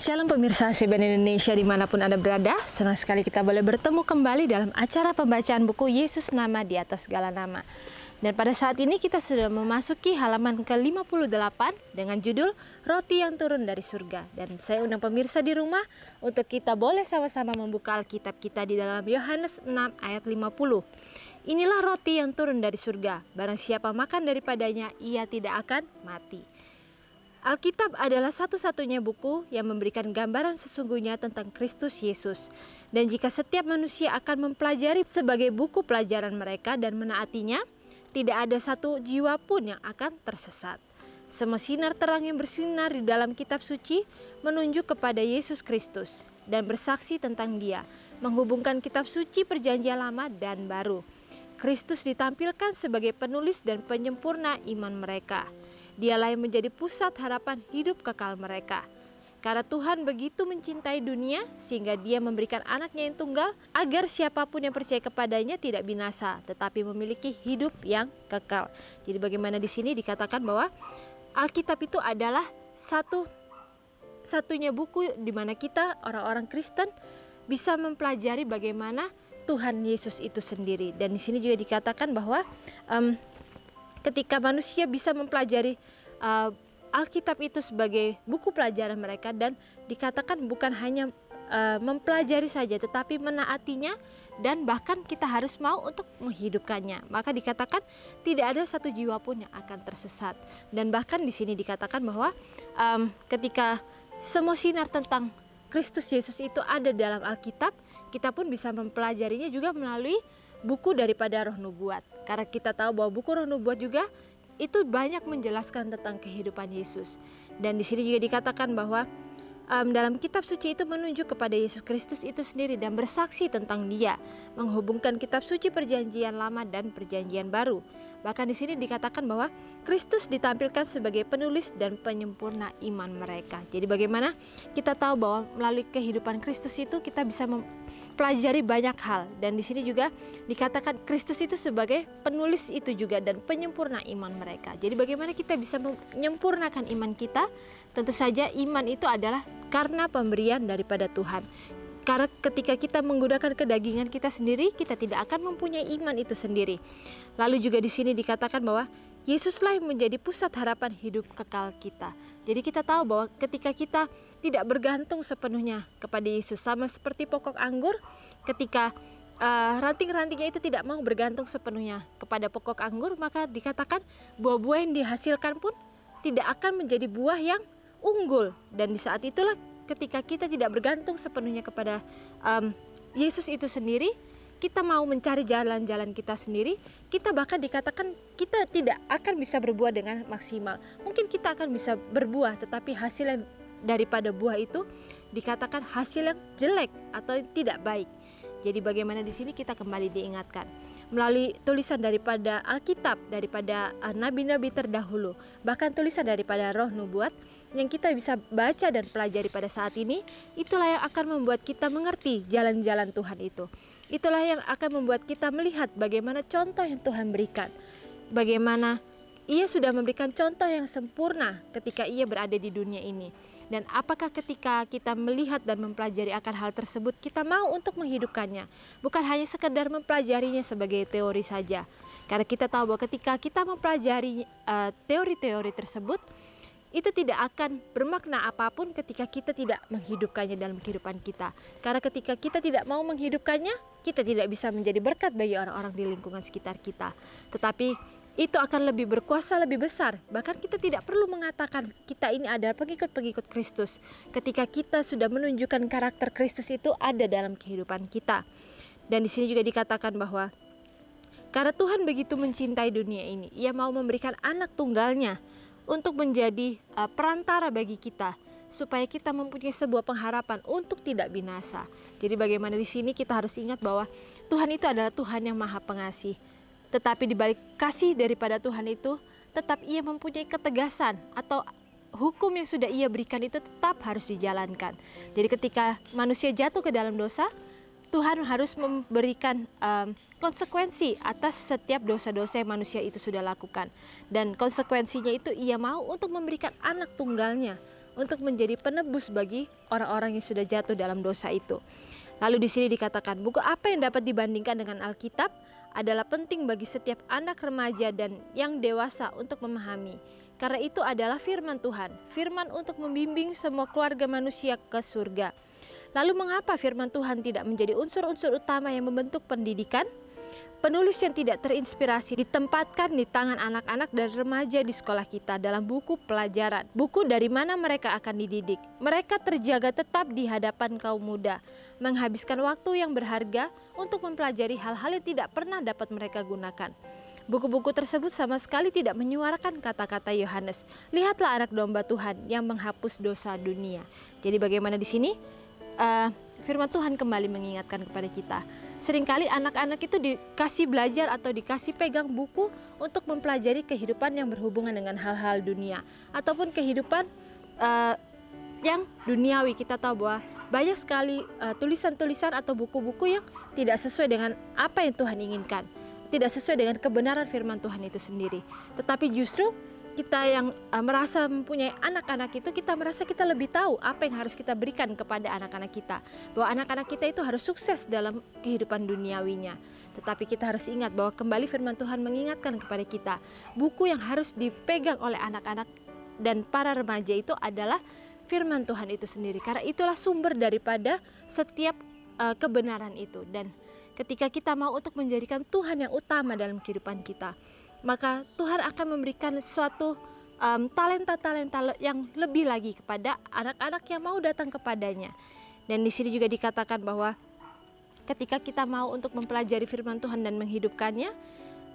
Shalom pemirsa ACBN Indonesia dimanapun Anda berada. Senang sekali kita boleh bertemu kembali dalam acara pembacaan buku Yesus Nama di Atas Segala Nama. Dan pada saat ini kita sudah memasuki halaman ke-58 dengan judul Roti yang Turun dari Surga. Dan saya undang pemirsa di rumah untuk kita boleh sama-sama membuka Alkitab kita di dalam Yohanes 6 ayat 50. Inilah roti yang turun dari surga, barang siapa makan daripadanya ia tidak akan mati. Alkitab adalah satu-satunya buku yang memberikan gambaran sesungguhnya tentang Kristus Yesus. Dan jika setiap manusia akan mempelajari sebagai buku pelajaran mereka dan menaatinya, tidak ada satu jiwa pun yang akan tersesat. Semua sinar terang yang bersinar di dalam kitab suci menunjuk kepada Yesus Kristus dan bersaksi tentang Dia, menghubungkan kitab suci Perjanjian Lama dan Baru. Kristus ditampilkan sebagai penulis dan penyempurna iman mereka. Dialah yang menjadi pusat harapan hidup kekal mereka. Karena Tuhan begitu mencintai dunia sehingga Dia memberikan anaknya yang tunggal agar siapapun yang percaya kepadanya tidak binasa tetapi memiliki hidup yang kekal. Jadi bagaimana di sini dikatakan bahwa Alkitab itu adalah satunya buku di mana kita orang-orang Kristen bisa mempelajari bagaimana Tuhan Yesus itu sendiri. Dan di sini juga dikatakan bahwa ketika manusia bisa mempelajari Alkitab itu sebagai buku pelajaran mereka, dan dikatakan bukan hanya mempelajari saja tetapi menaatinya, dan bahkan kita harus mau untuk menghidupkannya, maka dikatakan tidak ada satu jiwa pun yang akan tersesat. Dan bahkan di sini dikatakan bahwa ketika semua sinar tentang Kristus Yesus itu ada dalam Alkitab, kita pun bisa mempelajarinya juga melalui buku daripada Roh Nubuat. Karena kita tahu bahwa buku Roh Nubuat juga itu banyak menjelaskan tentang kehidupan Yesus. Dan di sini juga dikatakan bahwa dalam kitab suci itu menunjuk kepada Yesus Kristus itu sendiri dan bersaksi tentang Dia, menghubungkan kitab suci Perjanjian Lama dan Perjanjian Baru. Bahkan di sini dikatakan bahwa Kristus ditampilkan sebagai penulis dan penyempurna iman mereka. Jadi bagaimana kita tahu bahwa melalui kehidupan Kristus itu kita bisa mempelajari banyak hal. Dan di sini juga dikatakan Kristus itu sebagai penulis itu juga dan penyempurna iman mereka. Jadi bagaimana kita bisa menyempurnakan iman kita? Tentu saja iman itu adalah karena pemberian daripada Tuhan. Karena ketika kita menggunakan kedagingan kita sendiri, kita tidak akan mempunyai iman itu sendiri. Lalu juga di sini dikatakan bahwa Yesuslah yang menjadi pusat harapan hidup kekal kita. Jadi kita tahu bahwa ketika kita tidak bergantung sepenuhnya kepada Yesus, sama seperti pokok anggur, ketika ranting-rantingnya itu tidak mau bergantung sepenuhnya kepada pokok anggur, maka dikatakan buah-buah yang dihasilkan pun tidak akan menjadi buah yang unggul. Dan di saat itulah ketika kita tidak bergantung sepenuhnya kepada Yesus itu sendiri, kita mau mencari jalan-jalan kita sendiri, kita bahkan dikatakan kita tidak akan bisa berbuah dengan maksimal. Mungkin kita akan bisa berbuah, tetapi hasil yang daripada buah itu dikatakan hasil yang jelek atau tidak baik. Jadi bagaimana di sini kita kembali diingatkan melalui tulisan daripada Alkitab, daripada nabi-nabi terdahulu, bahkan tulisan daripada Roh Nubuat yang kita bisa baca dan pelajari pada saat ini, itulah yang akan membuat kita mengerti jalan-jalan Tuhan itu. Itulah yang akan membuat kita melihat bagaimana contoh yang Tuhan berikan, bagaimana Ia sudah memberikan contoh yang sempurna ketika Ia berada di dunia ini. Dan apakah ketika kita melihat dan mempelajari akan hal tersebut, kita mau untuk menghidupkannya, bukan hanya sekedar mempelajarinya sebagai teori saja. Karena kita tahu bahwa ketika kita mempelajari teori-teori tersebut, itu tidak akan bermakna apapun ketika kita tidak menghidupkannya dalam kehidupan kita. Karena ketika kita tidak mau menghidupkannya, kita tidak bisa menjadi berkat bagi orang-orang di lingkungan sekitar kita. Tetapi itu akan lebih berkuasa, lebih besar. Bahkan kita tidak perlu mengatakan kita ini adalah pengikut-pengikut Kristus. Ketika kita sudah menunjukkan karakter Kristus itu ada dalam kehidupan kita. Dan di sini juga dikatakan bahwa karena Tuhan begitu mencintai dunia ini, Ia mau memberikan anak tunggalnya untuk menjadi perantara bagi kita, supaya kita mempunyai sebuah pengharapan untuk tidak binasa. Jadi bagaimana di sini kita harus ingat bahwa Tuhan itu adalah Tuhan yang Maha Pengasih. Tetapi di balik kasih daripada Tuhan itu, tetap Ia mempunyai ketegasan atau hukum yang sudah Ia berikan itu tetap harus dijalankan. Jadi ketika manusia jatuh ke dalam dosa, Tuhan harus memberikan konsekuensi atas setiap dosa-dosa yang manusia itu sudah lakukan. Dan konsekuensinya itu Ia mau untuk memberikan anak tunggalnya untuk menjadi penebus bagi orang-orang yang sudah jatuh dalam dosa itu. Lalu di sini dikatakan, buku apa yang dapat dibandingkan dengan Alkitab adalah penting bagi setiap anak remaja dan yang dewasa untuk memahami. Karena itu adalah firman Tuhan, firman untuk membimbing semua keluarga manusia ke surga. Lalu mengapa firman Tuhan tidak menjadi unsur-unsur utama yang membentuk pendidikan? Penulis yang tidak terinspirasi ditempatkan di tangan anak-anak dan remaja di sekolah kita dalam buku pelajaran. Buku dari mana mereka akan dididik. Mereka terjaga tetap di hadapan kaum muda, menghabiskan waktu yang berharga untuk mempelajari hal-hal yang tidak pernah dapat mereka gunakan. Buku-buku tersebut sama sekali tidak menyuarakan kata-kata Yohanes. Lihatlah anak domba Tuhan yang menghapus dosa dunia. Jadi bagaimana di sini? Firman Tuhan kembali mengingatkan kepada kita. Seringkali anak-anak itu dikasih belajar atau dikasih pegang buku untuk mempelajari kehidupan yang berhubungan dengan hal-hal dunia ataupun kehidupan yang duniawi. Kita tahu bahwa banyak sekali tulisan-tulisan atau buku-buku yang tidak sesuai dengan apa yang Tuhan inginkan, tidak sesuai dengan kebenaran firman Tuhan itu sendiri. Tetapi justru kita yang merasa mempunyai anak-anak itu, kita merasa kita lebih tahu apa yang harus kita berikan kepada anak-anak kita, bahwa anak-anak kita itu harus sukses dalam kehidupan duniawinya. Tetapi kita harus ingat bahwa kembali firman Tuhan mengingatkan kepada kita, buku yang harus dipegang oleh anak-anak dan para remaja itu adalah firman Tuhan itu sendiri, karena itulah sumber daripada setiap kebenaran itu. Dan ketika kita mau untuk menjadikan Tuhan yang utama dalam kehidupan kita, maka Tuhan akan memberikan suatu talenta-talenta yang lebih lagi kepada anak-anak yang mau datang kepadanya. Dan di sini juga dikatakan bahwa ketika kita mau untuk mempelajari firman Tuhan dan menghidupkannya,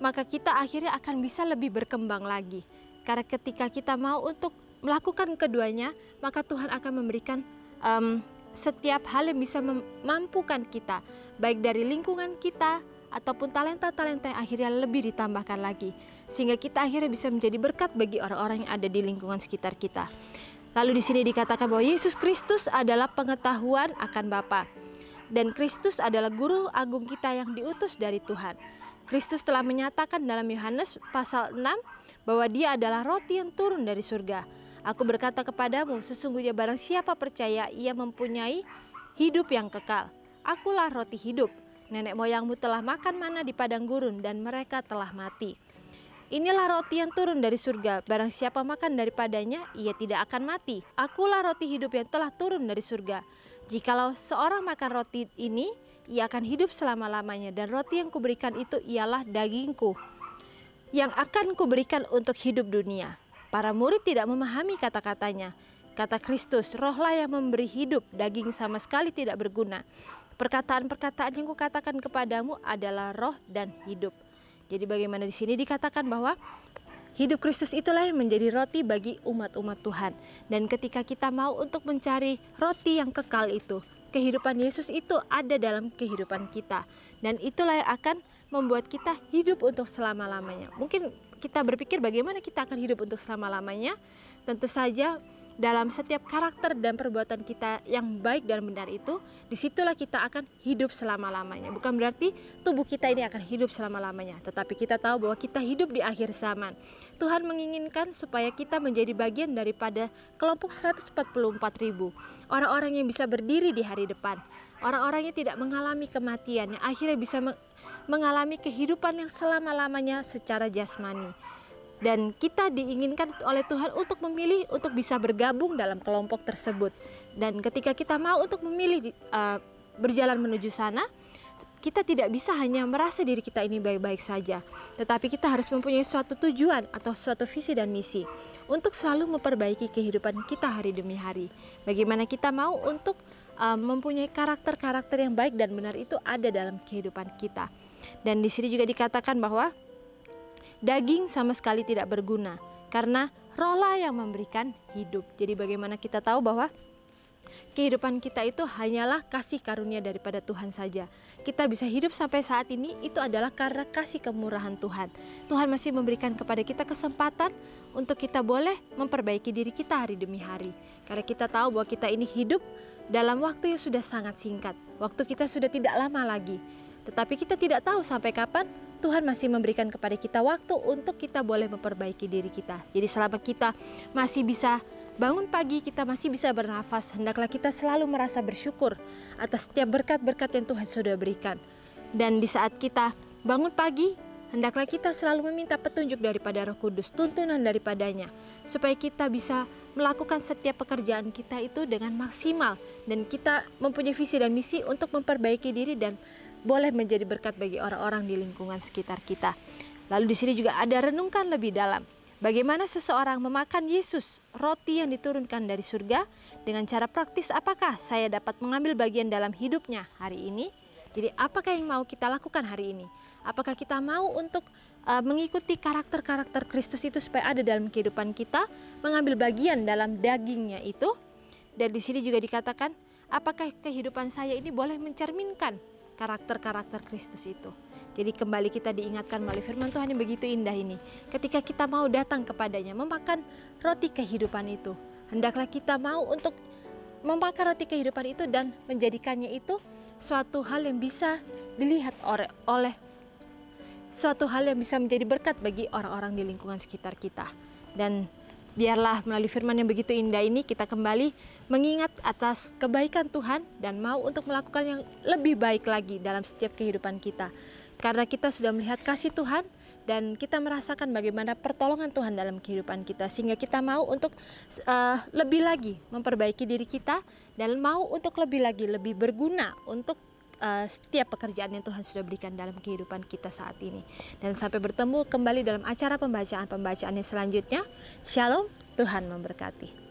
maka kita akhirnya akan bisa lebih berkembang lagi. Karena ketika kita mau untuk melakukan keduanya, maka Tuhan akan memberikan setiap hal yang bisa memampukan kita, baik dari lingkungan kita ataupun talenta-talenta yang akhirnya lebih ditambahkan lagi, sehingga kita akhirnya bisa menjadi berkat bagi orang-orang yang ada di lingkungan sekitar kita. Lalu di sini dikatakan bahwa Yesus Kristus adalah pengetahuan akan Bapa, dan Kristus adalah guru agung kita yang diutus dari Tuhan. Kristus telah menyatakan dalam Yohanes pasal 6 bahwa Dia adalah roti yang turun dari surga. Aku berkata kepadamu, sesungguhnya barang siapa percaya, ia mempunyai hidup yang kekal. Akulah roti hidup. Nenek moyangmu telah makan mana di padang gurun dan mereka telah mati. Inilah roti yang turun dari surga. Barang siapa makan daripadanya, ia tidak akan mati. Akulah roti hidup yang telah turun dari surga. Jikalau seorang makan roti ini, ia akan hidup selama-lamanya. Dan roti yang kuberikan itu ialah dagingku, yang akan kuberikan untuk hidup dunia. Para murid tidak memahami kata-katanya. Kata Kristus, rohlah yang memberi hidup, daging sama sekali tidak berguna. Perkataan-perkataan yang kukatakan kepadamu adalah roh dan hidup. Jadi bagaimana di sini dikatakan bahwa hidup Kristus itulah yang menjadi roti bagi umat-umat Tuhan. Dan ketika kita mau untuk mencari roti yang kekal itu, kehidupan Yesus itu ada dalam kehidupan kita. Dan itulah yang akan membuat kita hidup untuk selama-lamanya. Mungkin kita berpikir bagaimana kita akan hidup untuk selama-lamanya. Tentu saja dalam setiap karakter dan perbuatan kita yang baik dan benar itu, disitulah kita akan hidup selama-lamanya. Bukan berarti tubuh kita ini akan hidup selama-lamanya, tetapi kita tahu bahwa kita hidup di akhir zaman. Tuhan menginginkan supaya kita menjadi bagian daripada kelompok 144.000 orang-orang yang bisa berdiri di hari depan, orang-orang yang tidak mengalami kematian, yang akhirnya bisa mengalami kehidupan yang selama-lamanya secara jasmani. Dan kita diinginkan oleh Tuhan untuk memilih untuk bisa bergabung dalam kelompok tersebut. Dan ketika kita mau untuk memilih berjalan menuju sana, kita tidak bisa hanya merasa diri kita ini baik-baik saja, tetapi kita harus mempunyai suatu tujuan atau suatu visi dan misi untuk selalu memperbaiki kehidupan kita hari demi hari. Bagaimana kita mau untuk mempunyai karakter-karakter yang baik dan benar itu ada dalam kehidupan kita. Dan di sini juga dikatakan bahwa daging sama sekali tidak berguna, karena rohlah yang memberikan hidup. Jadi bagaimana kita tahu bahwa kehidupan kita itu hanyalah kasih karunia daripada Tuhan saja. Kita bisa hidup sampai saat ini itu adalah karena kasih kemurahan Tuhan. Tuhan masih memberikan kepada kita kesempatan untuk kita boleh memperbaiki diri kita hari demi hari. Karena kita tahu bahwa kita ini hidup dalam waktu yang sudah sangat singkat. Waktu kita sudah tidak lama lagi. Tetapi kita tidak tahu sampai kapan Tuhan masih memberikan kepada kita waktu untuk kita boleh memperbaiki diri kita. Jadi selama kita masih bisa bangun pagi kita masih bisa bernafas, hendaklah kita selalu merasa bersyukur atas setiap berkat-berkat yang Tuhan sudah berikan. Dan di saat kita bangun pagi, hendaklah kita selalu meminta petunjuk daripada Roh Kudus, tuntunan daripadanya, supaya kita bisa melakukan setiap pekerjaan kita itu dengan maksimal, dan kita mempunyai visi dan misi untuk memperbaiki diri dan boleh menjadi berkat bagi orang-orang di lingkungan sekitar kita. Lalu di sini juga ada renungkan lebih dalam. Bagaimana seseorang memakan Yesus, roti yang diturunkan dari surga, dengan cara praktis apakah saya dapat mengambil bagian dalam hidupnya hari ini? Jadi apakah yang mau kita lakukan hari ini? Apakah kita mau untuk mengikuti karakter-karakter Kristus itu supaya ada dalam kehidupan kita, mengambil bagian dalam dagingnya itu? Dan di sini juga dikatakan, apakah kehidupan saya ini boleh mencerminkan karakter-karakter Kristus itu? Jadi kembali kita diingatkan melalui firman Tuhan yang begitu indah ini. Ketika kita mau datang kepadanya, memakan roti kehidupan itu, hendaklah kita mau untuk memakan roti kehidupan itu dan menjadikannya itu suatu hal yang bisa dilihat oleh suatu hal yang bisa menjadi berkat bagi orang-orang di lingkungan sekitar kita. Dan biarlah melalui firman yang begitu indah ini kita kembali mengingat atas kebaikan Tuhan dan mau untuk melakukan yang lebih baik lagi dalam setiap kehidupan kita. Karena kita sudah melihat kasih Tuhan dan kita merasakan bagaimana pertolongan Tuhan dalam kehidupan kita, sehingga kita mau untuk lebih lagi memperbaiki diri kita dan mau untuk lebih berguna untuk setiap pekerjaan yang Tuhan sudah berikan dalam kehidupan kita saat ini. Dan sampai bertemu kembali dalam acara pembacaan yang selanjutnya. Shalom, Tuhan memberkati.